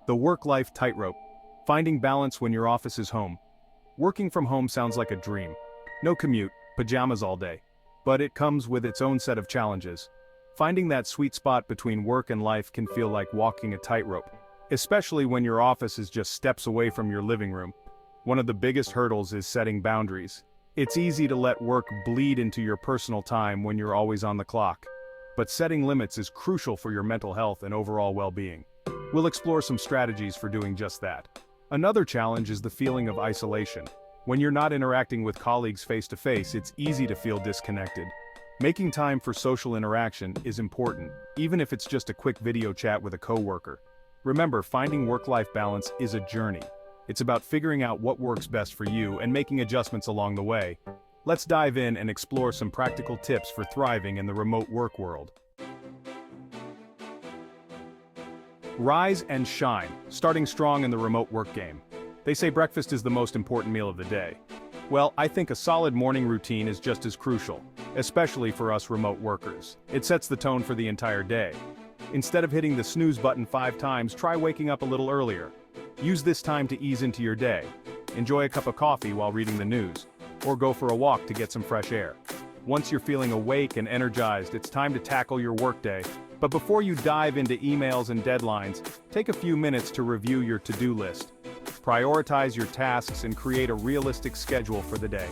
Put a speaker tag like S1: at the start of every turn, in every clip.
S1: The work-life tightrope. Finding balance when your office is home. Working from home sounds like a dream. No commute, pajamas all day. But it comes with its own set of challenges. Finding that sweet spot between work and life can feel like walking a tightrope, especially when your office is just steps away from your living room. One of the biggest hurdles is setting boundaries. It's easy to let work bleed into your personal time when you're always on the clock. But setting limits is crucial for your mental health and overall well-being. We'll explore some strategies for doing just that. Another challenge is the feeling of isolation. When you're not interacting with colleagues face-to-face, it's easy to feel disconnected. Making time for social interaction is important, even if it's just a quick video chat with a coworker. Remember, finding work-life balance is a journey. It's about figuring out what works best for you and making adjustments along the way. Let's dive in and explore some practical tips for thriving in the remote work world. Rise and shine, starting strong in the remote work game. They say breakfast is the most important meal of the day. Well, I think a solid morning routine is just as crucial, especially for us remote workers. It sets the tone for the entire day. Instead of hitting the snooze button 5 times, try waking up a little earlier. Use this time to ease into your day. Enjoy a cup of coffee while reading the news, or go for a walk to get some fresh air. Once you're feeling awake and energized, it's time to tackle your workday. But before you dive into emails and deadlines, take a few minutes to review your to-do list. Prioritize your tasks and create a realistic schedule for the day.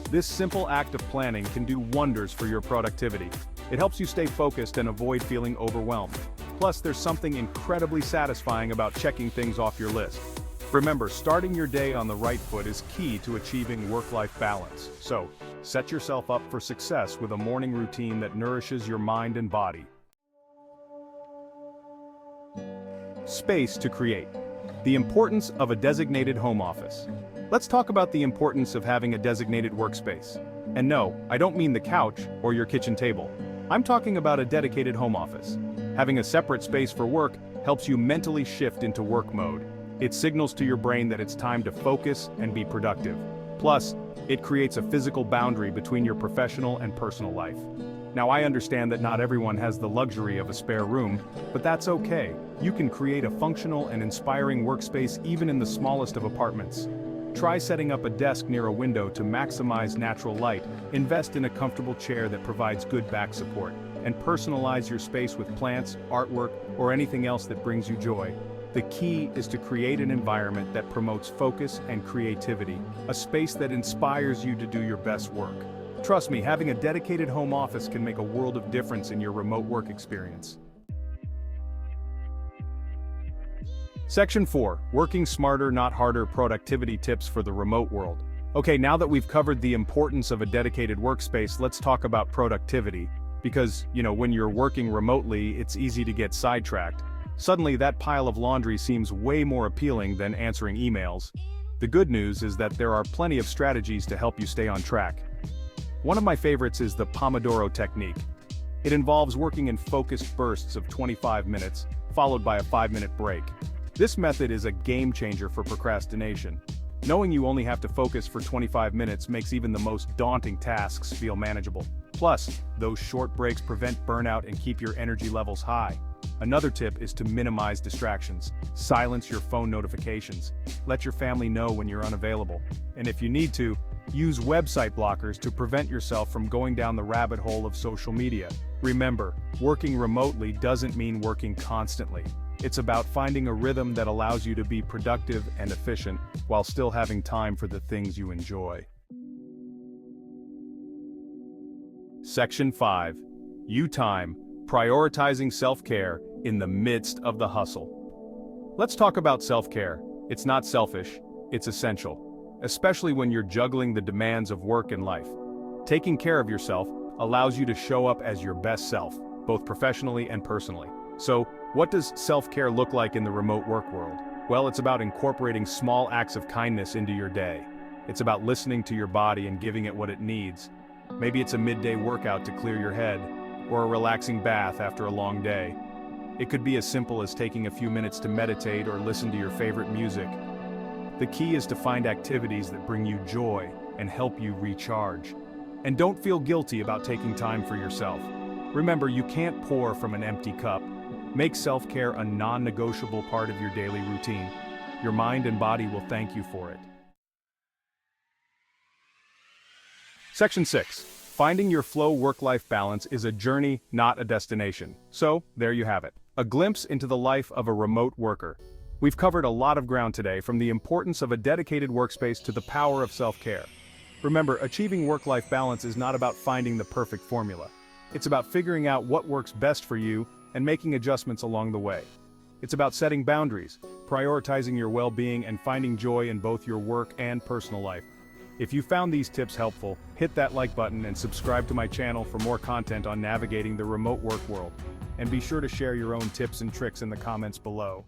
S1: This simple act of planning can do wonders for your productivity. It helps you stay focused and avoid feeling overwhelmed. Plus, there's something incredibly satisfying about checking things off your list. Remember, starting your day on the right foot is key to achieving work-life balance. So, set yourself up for success with a morning routine that nourishes your mind and body. Space to create. The importance of a designated home office. Let's talk about the importance of having a designated workspace. And no, I don't mean the couch or your kitchen table. I'm talking about a dedicated home office. Having a separate space for work helps you mentally shift into work mode. It signals to your brain that it's time to focus and be productive. Plus, it creates a physical boundary between your professional and personal life. Now, I understand that not everyone has the luxury of a spare room, but that's okay. You can create a functional and inspiring workspace even in the smallest of apartments. Try setting up a desk near a window to maximize natural light, invest in a comfortable chair that provides good back support, and personalize your space with plants, artwork, or anything else that brings you joy. The key is to create an environment that promotes focus and creativity, a space that inspires you to do your best work. Trust me, having a dedicated home office can make a world of difference in your remote work experience. Section 4. Working smarter, not harder. Productivity tips for the remote world. Okay, now that we've covered the importance of a dedicated workspace, let's talk about productivity. Because, when you're working remotely, it's easy to get sidetracked. Suddenly, that pile of laundry seems way more appealing than answering emails. The good news is that there are plenty of strategies to help you stay on track. One of my favorites is the Pomodoro technique. It involves working in focused bursts of 25 minutes, followed by a 5-minute break. This method is a game changer for procrastination. Knowing you only have to focus for 25 minutes makes even the most daunting tasks feel manageable. Plus, those short breaks prevent burnout and keep your energy levels high. Another tip is to minimize distractions. Silence your phone notifications. Let your family know when you're unavailable. And if you need to, use website blockers to prevent yourself from going down the rabbit hole of social media. Remember, working remotely doesn't mean working constantly. It's about finding a rhythm that allows you to be productive and efficient while still having time for the things you enjoy. Section 5. You-Time. Prioritizing self-care in the midst of the hustle. Let's talk about self-care. It's not selfish, it's essential, especially when you're juggling the demands of work and life. Taking care of yourself allows you to show up as your best self, both professionally and personally. So, what does self-care look like in the remote work world? Well, it's about incorporating small acts of kindness into your day. It's about listening to your body and giving it what it needs. Maybe it's a midday workout to clear your head, or a relaxing bath after a long day. It could be as simple as taking a few minutes to meditate or listen to your favorite music. The key is to find activities that bring you joy and help you recharge. And don't feel guilty about taking time for yourself. Remember, you can't pour from an empty cup. Make self-care a non-negotiable part of your daily routine. Your mind and body will thank you for it. Section 6. Finding your flow work-life balance is a journey, not a destination. So, there you have it. A glimpse into the life of a remote worker. We've covered a lot of ground today, from the importance of a dedicated workspace to the power of self-care. Remember, achieving work-life balance is not about finding the perfect formula. It's about figuring out what works best for you and making adjustments along the way. It's about setting boundaries, prioritizing your well-being, and finding joy in both your work and personal life. If you found these tips helpful, hit that like button and subscribe to my channel for more content on navigating the remote work world. And be sure to share your own tips and tricks in the comments below.